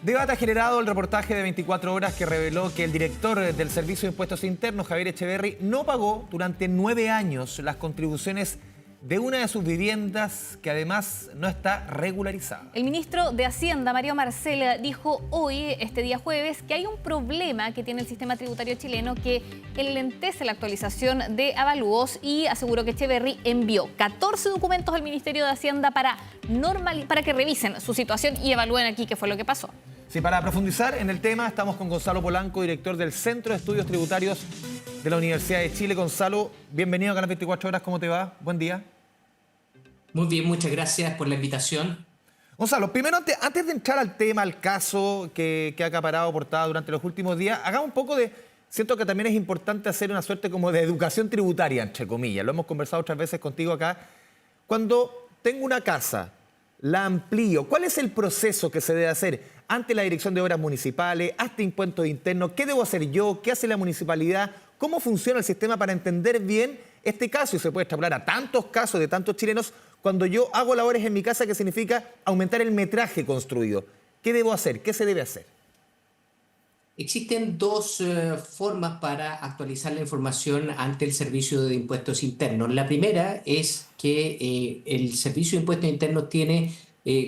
Debate ha generado el reportaje de 24 horas que reveló que el director del Servicio de Impuestos Internos, Javier Echeverri, no pagó durante 9 años las contribuciones de una de sus viviendas que además no está regularizada. El ministro de Hacienda, Mario Marcel, dijo hoy, este día jueves, que hay un problema que tiene el sistema tributario chileno que enlentece la actualización de avalúos y aseguró que Echeverri envió 14 documentos al Ministerio de Hacienda para que revisen su situación y evalúen aquí qué fue lo que pasó. Sí, para profundizar en el tema estamos con Gonzalo Polanco, director del Centro de Estudios Tributarios de la Universidad de Chile. Gonzalo, bienvenido a Canal 24 Horas, ¿cómo te va? Buen día. Muy bien, muchas gracias por la invitación. Gonzalo, primero, antes de entrar al tema, al caso que ha acaparado portada durante los últimos días, hagamos un poco de... Siento que también es importante hacer una suerte como de educación tributaria, entre comillas. Lo hemos conversado otras veces contigo acá. Cuando tengo una casa, la amplío, ¿cuál es el proceso que se debe hacer ante la Dirección de Obras Municipales, hasta impuestos internos? ¿Qué debo hacer yo? ¿Qué hace la municipalidad? ¿Cómo funciona el sistema para entender bien este caso? Y se puede extrapolar a tantos casos de tantos chilenos cuando yo hago labores en mi casa, que significa aumentar el metraje construido. ¿Qué debo hacer? ¿Qué se debe hacer? Existen dos formas para actualizar la información ante el Servicio de Impuestos Internos. La primera es que el Servicio de Impuestos Internos tiene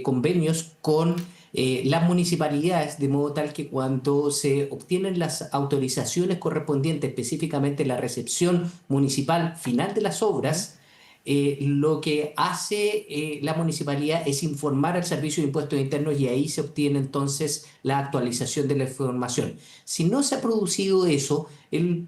convenios con las municipalidades, de modo tal que cuando se obtienen las autorizaciones correspondientes, específicamente la recepción municipal final de las obras, lo que hace la municipalidad es informar al Servicio de Impuestos Internos y ahí se obtiene entonces la actualización de la información. Si no se ha producido eso, el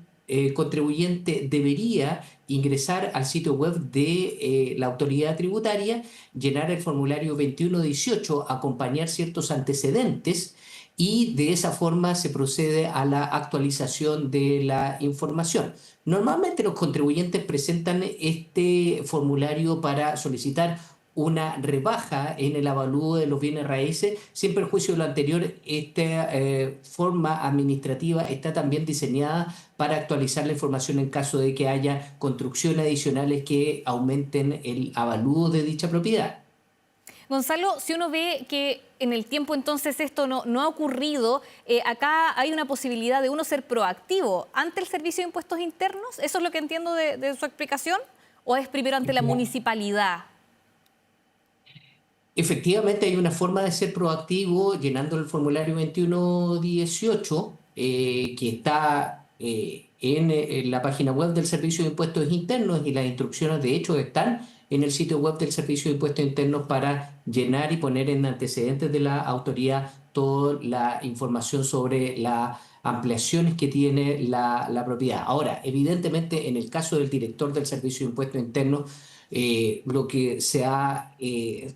contribuyente debería ingresar al sitio web de la autoridad tributaria, llenar el formulario 2118, acompañar ciertos antecedentes y de esa forma se procede a la actualización de la información. Normalmente los contribuyentes presentan este formulario para solicitar una rebaja en el avalúo de los bienes raíces. Sin perjuicio de lo anterior, esta forma administrativa está también diseñada para actualizar la información en caso de que haya construcciones adicionales que aumenten el avalúo de dicha propiedad. Gonzalo, si uno ve que en el tiempo entonces esto no ha ocurrido, acá hay una posibilidad de uno ser proactivo ante el Servicio de Impuestos Internos. ¿Eso es lo que entiendo de su explicación? ¿O es primero ante la municipalidad? Efectivamente hay una forma de ser proactivo llenando el formulario 2118 que está en la página web del Servicio de Impuestos Internos, y las instrucciones de hecho están en el sitio web del Servicio de Impuestos Internos para llenar y poner en antecedentes de la autoridad toda la información sobre las ampliaciones que tiene la propiedad. Ahora, evidentemente, en el caso del director del Servicio de Impuestos Internos, lo que se ha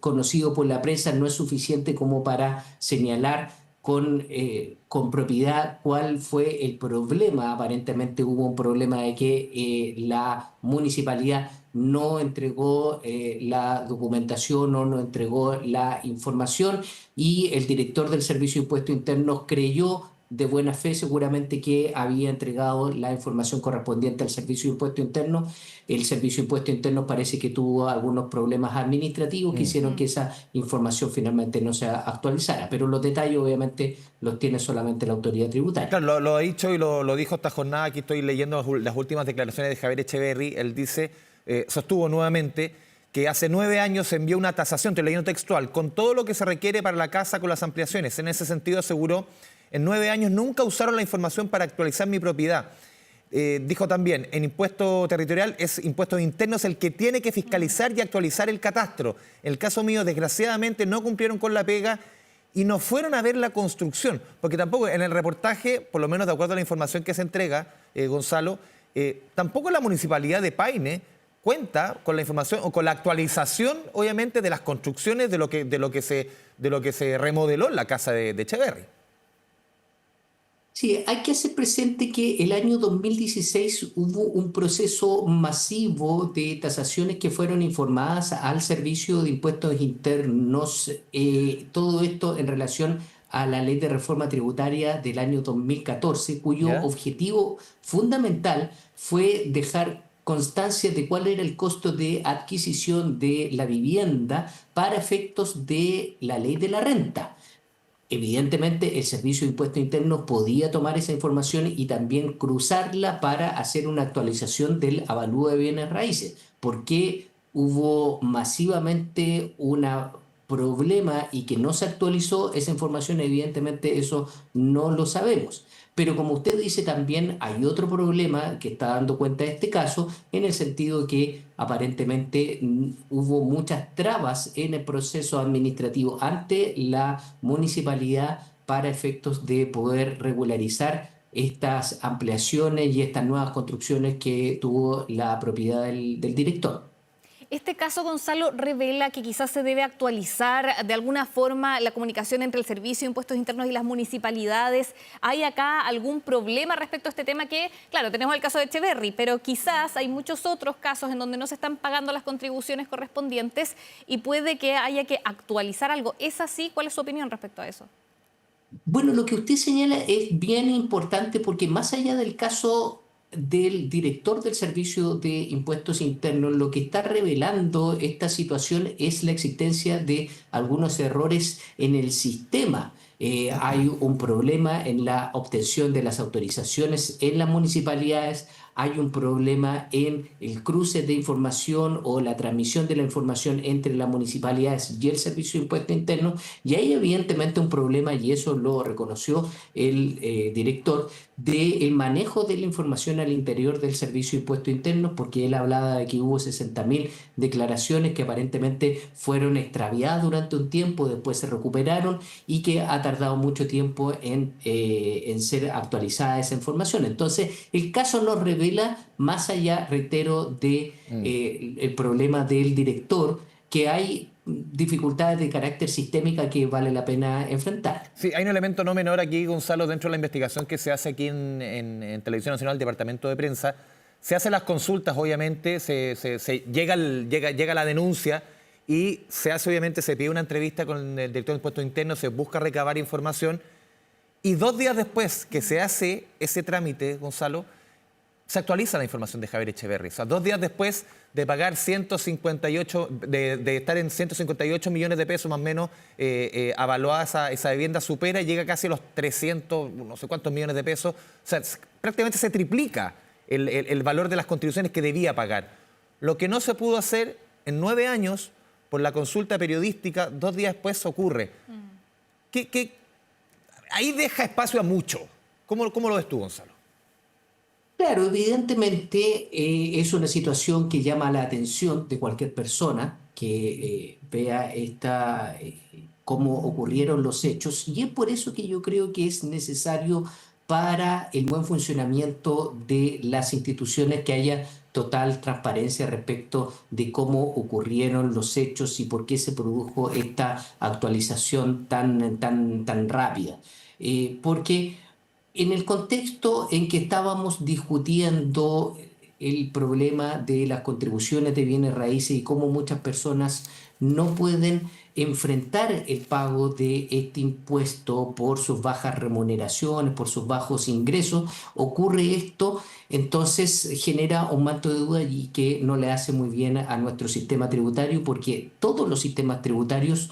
conocido por la prensa no es suficiente como para señalar con propiedad cuál fue el problema. Aparentemente hubo un problema de que la municipalidad no entregó la documentación o no entregó la información, y el director del Servicio de Impuestos Internos creyó de buena fe seguramente que había entregado la información correspondiente al Servicio de Impuestos Internos. El Servicio de Impuestos Internos parece que tuvo algunos problemas administrativos que hicieron que esa información finalmente no se actualizara, pero los detalles obviamente los tiene solamente la autoridad tributaria. Claro, lo ha dicho y lo dijo esta jornada. Aquí estoy leyendo las últimas declaraciones de Javier Echeverri. Él dice, sostuvo nuevamente que hace 9 años se envió una tasación, estoy leyendo textual, con todo lo que se requiere para la casa con las ampliaciones. En ese sentido aseguró: en 9 años nunca usaron la información para actualizar mi propiedad. Dijo también, en impuesto territorial es impuestos internos el que tiene que fiscalizar y actualizar el catastro. En el caso mío, desgraciadamente, no cumplieron con la pega y no fueron a ver la construcción. Porque tampoco en el reportaje, por lo menos de acuerdo a la información que se entrega, Gonzalo, tampoco la municipalidad de Paine cuenta con la información o con la actualización, obviamente, de las construcciones de lo que se remodeló en la casa de Echeverri. Sí, hay que hacer presente que el año 2016 hubo un proceso masivo de tasaciones que fueron informadas al Servicio de Impuestos Internos, todo esto en relación a la Ley de Reforma Tributaria del año 2014, cuyo objetivo fundamental fue dejar constancia de cuál era el costo de adquisición de la vivienda para efectos de la ley de la renta. Evidentemente, el Servicio de Impuestos Internos podía tomar esa información y también cruzarla para hacer una actualización del avalúo de bienes raíces. ¿Por qué hubo masivamente un problema y que no se actualizó esa información? Evidentemente, eso no lo sabemos. Pero como usted dice, también hay otro problema que está dando cuenta de este caso, en el sentido de que aparentemente hubo muchas trabas en el proceso administrativo ante la municipalidad para efectos de poder regularizar estas ampliaciones y estas nuevas construcciones que tuvo la propiedad del director. Este caso, Gonzalo, revela que quizás se debe actualizar de alguna forma la comunicación entre el Servicio de Impuestos Internos y las municipalidades. ¿Hay acá algún problema respecto a este tema? Que, claro, tenemos el caso de Echeverry, pero quizás hay muchos otros casos en donde no se están pagando las contribuciones correspondientes y puede que haya que actualizar algo. ¿Es así? ¿Cuál es su opinión respecto a eso? Bueno, lo que usted señala es bien importante porque más allá del caso del director del Servicio de Impuestos Internos, lo que está revelando esta situación es la existencia de algunos errores en el sistema. Hay un problema en la obtención de las autorizaciones en las municipalidades, hay un problema en el cruce de información o la transmisión de la información entre las municipalidades y el Servicio de Impuestos Internos, y hay evidentemente un problema, y eso lo reconoció el director, del manejo de la información al interior del Servicio de Impuestos Internos, porque él hablaba de que hubo 60.000 declaraciones que aparentemente fueron extraviadas durante un tiempo, después se recuperaron y que ha tardado mucho tiempo en ser actualizada esa información. Entonces, el caso nos revela, más allá, reitero, de el problema del director, que hay dificultades de carácter sistémica que vale la pena enfrentar. Sí, hay un elemento no menor aquí, Gonzalo, dentro de la investigación que se hace aquí en Televisión Nacional, el Departamento de Prensa. Se hacen las consultas, obviamente, llega la denuncia y se hace, obviamente, se pide una entrevista con el director de Impuestos Internos, se busca recabar información y 2 días después que se hace ese trámite, Gonzalo, se actualiza la información de Javier Echeverry. O sea, 2 días después de pagar 158, de estar en 158 millones de pesos más o menos, avaluada esa vivienda, supera y llega casi a los 300, no sé cuántos millones de pesos. O sea, prácticamente se triplica el valor de las contribuciones que debía pagar. Lo que no se pudo hacer en 9 años, por la consulta periodística, 2 días después ocurre. Ahí deja espacio a mucho. ¿Cómo lo ves tú, Gonzalo? Claro, evidentemente es una situación que llama la atención de cualquier persona que vea cómo ocurrieron los hechos, y es por eso que yo creo que es necesario para el buen funcionamiento de las instituciones que haya total transparencia respecto de cómo ocurrieron los hechos y por qué se produjo esta actualización tan rápida. Porque en el contexto en que estábamos discutiendo el problema de las contribuciones de bienes raíces y cómo muchas personas no pueden enfrentar el pago de este impuesto por sus bajas remuneraciones, por sus bajos ingresos, ocurre esto, entonces genera un manto de duda y que no le hace muy bien a nuestro sistema tributario, porque todos los sistemas tributarios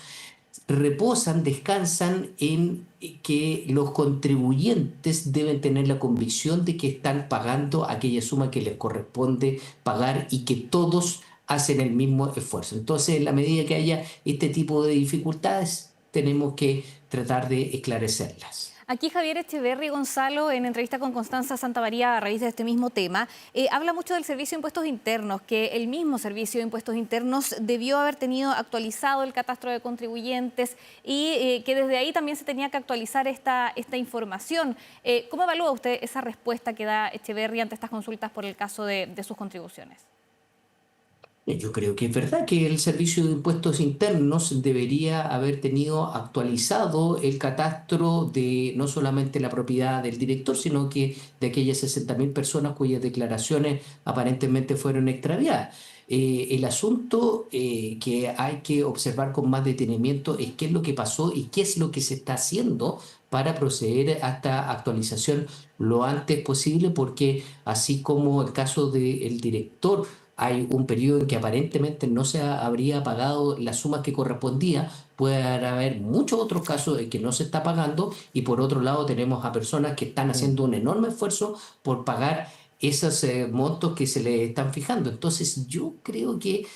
descansan en que los contribuyentes deben tener la convicción de que están pagando aquella suma que les corresponde pagar y que todos hacen el mismo esfuerzo. Entonces, en la medida que haya este tipo de dificultades, tenemos que tratar de esclarecerlas. Aquí Javier Echeverry, Gonzalo, en entrevista con Constanza Santamaría a raíz de este mismo tema, habla mucho del Servicio de Impuestos Internos, que el mismo Servicio de Impuestos Internos debió haber tenido actualizado el catastro de contribuyentes y que desde ahí también se tenía que actualizar esta información. ¿Cómo evalúa usted esa respuesta que da Echeverry ante estas consultas por el caso de sus contribuciones? Yo creo que es verdad que el Servicio de Impuestos Internos debería haber tenido actualizado el catastro de no solamente la propiedad del director, sino que de aquellas 60.000 personas cuyas declaraciones aparentemente fueron extraviadas. El asunto que hay que observar con más detenimiento es qué es lo que pasó y qué es lo que se está haciendo para proceder a esta actualización lo antes posible, porque así como el caso del director hay un periodo en que aparentemente no se habría pagado la suma que correspondía, puede haber muchos otros casos en que no se está pagando y por otro lado tenemos a personas que están Mm. haciendo un enorme esfuerzo por pagar esos montos que se le están fijando. Entonces yo creo que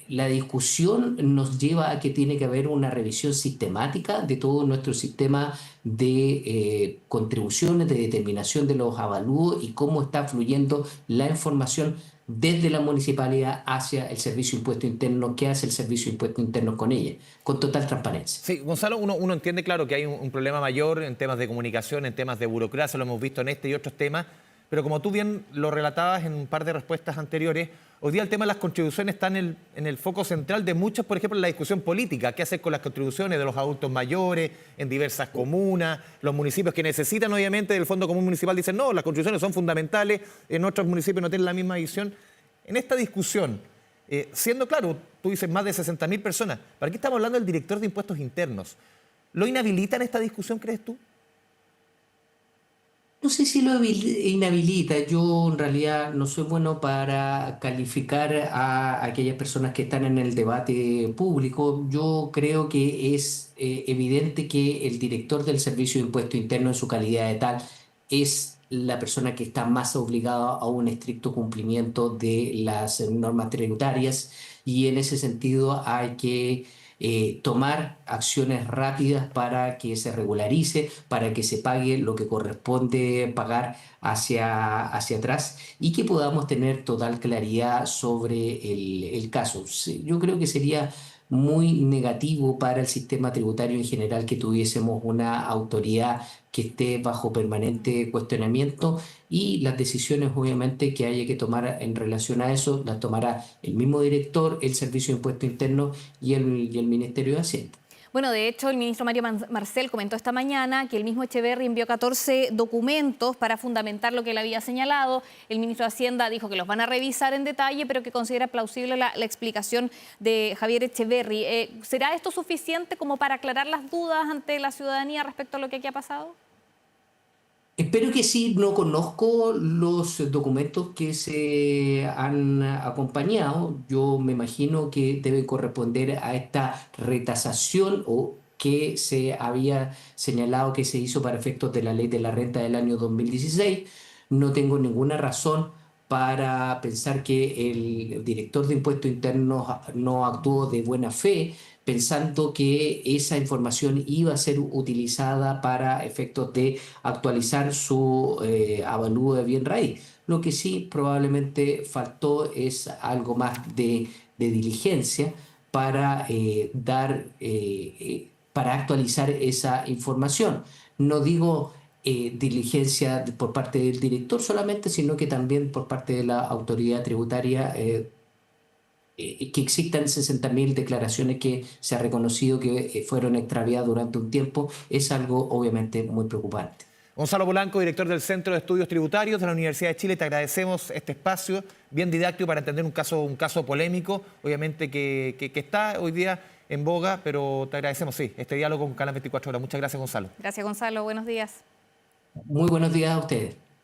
la discusión nos lleva a que tiene que haber una revisión sistemática de todo nuestro sistema de contribuciones, de determinación de los avalúos y cómo está fluyendo la información desde la municipalidad hacia el Servicio de Impuesto Interno, qué hace el Servicio de Impuesto Interno con ella, con total transparencia. Sí, Gonzalo, uno entiende, claro, que hay un problema mayor en temas de comunicación, en temas de burocracia, lo hemos visto en este y otros temas, pero como tú bien lo relatabas en un par de respuestas anteriores, hoy día el tema de las contribuciones está en el foco central de muchos, por ejemplo, en la discusión política, qué hacer con las contribuciones de los adultos mayores en diversas comunas, los municipios que necesitan, obviamente, del Fondo Común Municipal dicen, no, las contribuciones son fundamentales, en otros municipios no tienen la misma visión. En esta discusión, siendo claro, tú dices más de 60.000 personas, ¿para qué estamos hablando del director de impuestos internos? ¿Lo inhabilita en esta discusión, crees tú? No sé si lo inhabilita. Yo en realidad no soy bueno para calificar a aquellas personas que están en el debate público. Yo creo que es evidente que el director del Servicio de Impuesto Interno en su calidad de tal es la persona que está más obligada a un estricto cumplimiento de las normas tributarias y en ese sentido hay que tomar acciones rápidas para que se regularice, para que se pague lo que corresponde pagar hacia atrás y que podamos tener total claridad sobre el caso. Sí, yo creo que sería muy negativo para el sistema tributario en general que tuviésemos una autoridad que esté bajo permanente cuestionamiento y las decisiones obviamente que haya que tomar en relación a eso las tomará el mismo director, el Servicio de Impuesto Interno y el Ministerio de Hacienda. Bueno, de hecho, el ministro Mario Marcel comentó esta mañana que el mismo Echeverri envió 14 documentos para fundamentar lo que él había señalado. El ministro de Hacienda dijo que los van a revisar en detalle, pero que considera plausible la explicación de Javier Echeverri. ¿Será esto suficiente como para aclarar las dudas ante la ciudadanía respecto a lo que aquí ha pasado? Espero que sí, no conozco los documentos que se han acompañado. Yo me imagino que deben corresponder a esta retasación o que se había señalado que se hizo para efectos de la ley de la renta del año 2016. No tengo ninguna razón para pensar que el director de impuestos internos no actuó de buena fe, pensando que esa información iba a ser utilizada para efectos de actualizar su avalúo de bien raíz. Lo que sí probablemente faltó es algo más de diligencia para para actualizar esa información. No digo diligencia por parte del director solamente, sino que también por parte de la autoridad tributaria. Que existan 60.000 declaraciones que se ha reconocido que fueron extraviadas durante un tiempo, es algo obviamente muy preocupante. Gonzalo Polanco, director del Centro de Estudios Tributarios de la Universidad de Chile, te agradecemos este espacio bien didáctico para entender un caso polémico, obviamente que está hoy día en boga, pero te agradecemos, sí, este diálogo con Canal 24 Horas. Muchas gracias, Gonzalo. Gracias, Gonzalo. Buenos días. Muy buenos días a ustedes.